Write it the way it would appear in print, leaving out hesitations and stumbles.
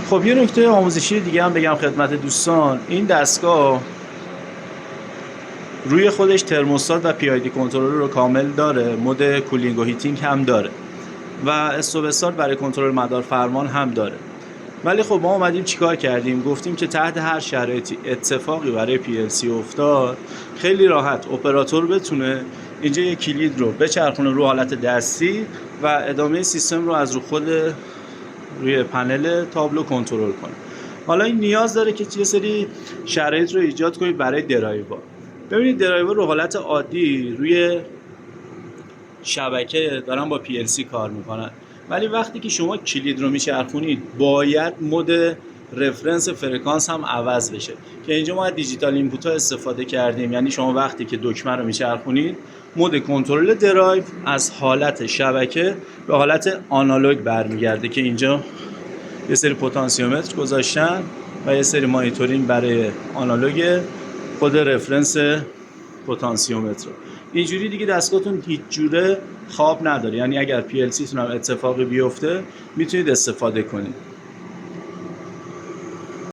خب یه نکته آموزشی دیگه هم بگم خدمت دوستان. این دستگاه روی خودش ترموستات و پی آی دی کنترل رو کامل داره، مود کولینگ و هیتینگ هم داره و استوب استارت برای کنترل مدار فرمان هم داره. ولی خب ما اومدیم چیکار کردیم؟ گفتیم که تحت هر شرایطی اتفاقی برای PLC افتاد، خیلی راحت اپراتور بتونه اینجا یک کلید رو بچرخونه رو حالت دستی و ادامه سیستم رو از روی پنل تابلو کنترل کنه. حالا این نیاز داره که یه سری شرایط رو ایجاد کنید برای درایور. ببینید درایور رو حالت عادی روی شبکه دارن با PLC کار میکنن، ولی وقتی که شما کلید رو میچرخونید باید مود رفرنس فرکانس هم عوض بشه که اینجا ما دیجیتال اینپوت ها استفاده کردیم. یعنی شما وقتی که دکمه رو میچرخونید مود کنترل درایو از حالت شبکه به حالت آنالوگ برمیگرده که اینجا یه سری پتانسیومتر گذاشتن و یه سری مانیتورینگ برای آنالوگ خود رفرنس پتانسیومتر. اینجوری دیگه دستگاهتون هیچ جوره خواب نداره، یعنی اگر PLC تون هم اتفاقی بیفته میتونید استفاده کنید.